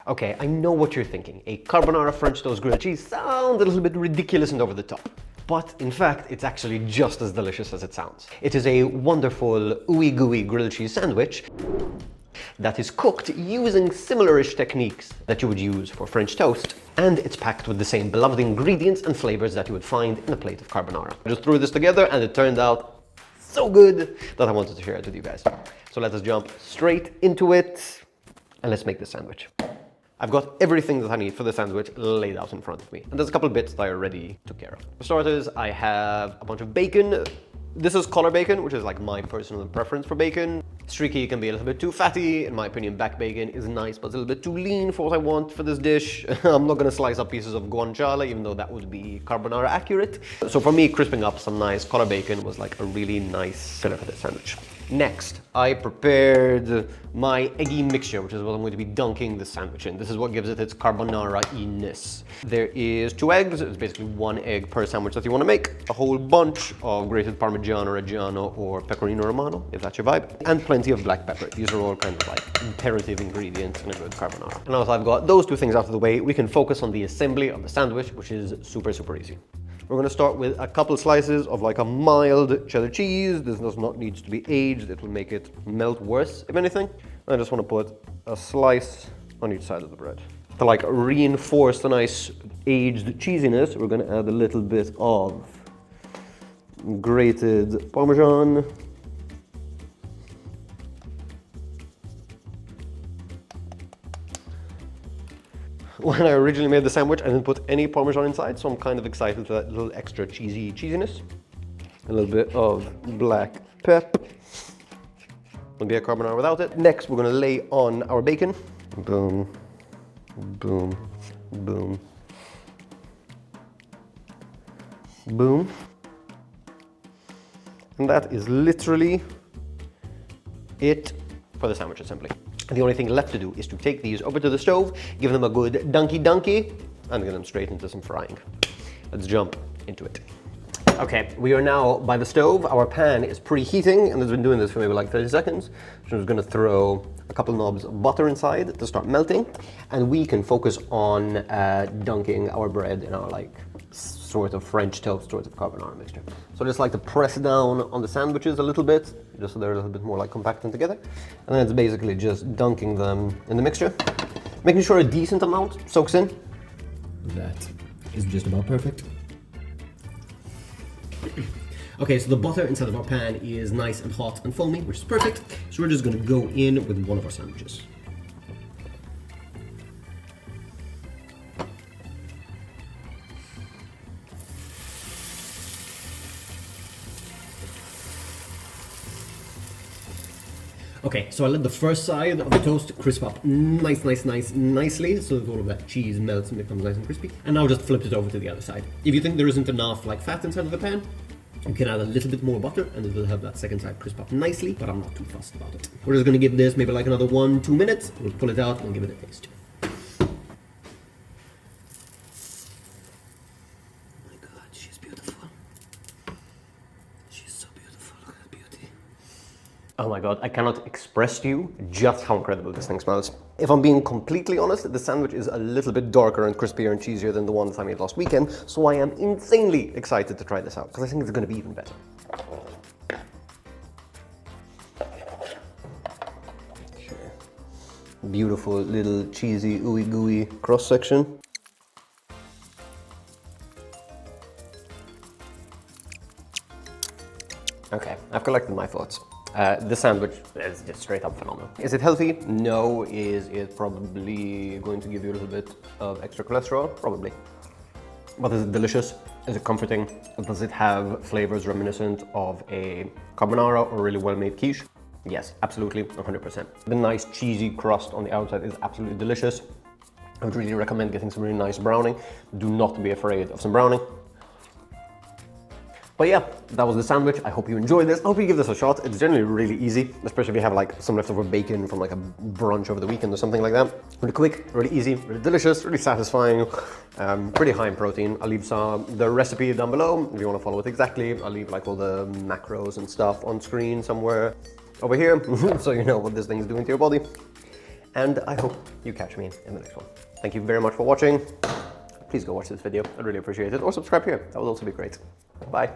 Okay, I know what you're thinking. A carbonara French toast grilled cheese sounds a little bit ridiculous and over the top. But in fact, it's actually just as delicious as it sounds. It is a wonderful ooey-gooey grilled cheese sandwich that is cooked using similar-ish techniques that you would use for French toast, and it's packed with the same beloved ingredients and flavors that you would find in a plate of carbonara. I just threw this together and it turned out so good that I wanted to share it with you guys. So let us jump straight into it and let's make this sandwich. I've got everything that I need for the sandwich laid out in front of me. And there's a couple of bits that I already took care of. For starters, I have a bunch of bacon. This is collar bacon, which is like my personal preference for bacon. Streaky can be a little bit too fatty. In my opinion, back bacon is nice, but it's a little bit too lean for what I want for this dish. I'm not gonna slice up pieces of guanciale, even though that would be carbonara accurate. So for me, crisping up some nice collar bacon was like a really nice filler for this sandwich. Next, I prepared my eggy mixture, which is what I'm going to be dunking the sandwich in. This is what gives it its carbonara-iness. There is 2 eggs. It's basically 1 egg per sandwich that you want to make. A whole bunch of grated parmesan or reggiano or pecorino romano, if that's your vibe. And plenty of black pepper. These are all kind of like imperative ingredients in a good carbonara. And now that I've got those 2 things out of the way, we can focus on the assembly of the sandwich, which is super, super easy. We're going to start with a couple slices of like a mild cheddar cheese. This does not need to be aged. It will make it melt worse, if anything. I just want to put a slice on each side of the bread. To like reinforce the nice aged cheesiness, we're going to add a little bit of grated parmesan. When I originally made the sandwich, I didn't put any parmesan inside, so I'm kind of excited for that little extra cheesiness. A little bit of black pepper. Wouldn't be a carbonara without it. Next, we're gonna lay on our bacon. Boom, boom, boom, boom. And that is literally it for the sandwich assembly. And the only thing left to do is to take these over to the stove, give them a good dunky, and get them straight into some frying. Let's jump into it. Okay, we are now by the stove. Our pan is preheating, and it's been doing this for maybe like 30 seconds. So I'm just gonna throw a couple knobs of butter inside to start melting, and we can focus on dunking our bread in our like sort of French toast, sort of carbonara mixture. So I just like to press down on the sandwiches a little bit, just so they're a little bit more like compact and together. And then it's basically just dunking them in the mixture, making sure a decent amount soaks in. That is just about perfect. Okay, so the butter inside of our pan is nice and hot and foamy, which is perfect. So we're just gonna go in with one of our sandwiches. Okay, so I let the first side of the toast crisp up nicely, so that all of that cheese melts and becomes nice and crispy. And now just flipped it over to the other side. If you think there isn't enough like fat inside of the pan, you can add a little bit more butter and it will have that second side crisp up nicely, but I'm not too fussed about it. We're just gonna give this maybe like another 1-2 minutes. We'll pull it out and give it a taste. Oh my god, I cannot express to you just how incredible this thing smells. If I'm being completely honest, the sandwich is a little bit darker and crispier and cheesier than the one that I made last weekend, so I am insanely excited to try this out, because I think it's going to be even better. Okay. Beautiful little cheesy ooey-gooey cross-section. Okay, I've collected my thoughts. This sandwich is just straight up phenomenal. Is it healthy? No. Is it probably going to give you a little bit of extra cholesterol? Probably. But is it delicious? Is it comforting? Does it have flavors reminiscent of a carbonara or really well-made quiche? Yes, absolutely, 100%. The nice cheesy crust on the outside is absolutely delicious. I would really recommend getting some really nice browning. Do not be afraid of some browning. But yeah, that was the sandwich. I hope you enjoyed this. I hope you give this a shot. It's generally really easy, especially if you have like some leftover bacon from like a brunch over the weekend or something like that. Really quick, really easy, really delicious, really satisfying, pretty high in protein. I'll leave the recipe down below if you want to follow it exactly. I'll leave like all the macros and stuff on screen somewhere over here so you know what this thing is doing to your body. and I hope you catch me in the next one. Thank you very much for watching. Please go watch this video, I'd really appreciate it, or subscribe here, that would also be great. Bye.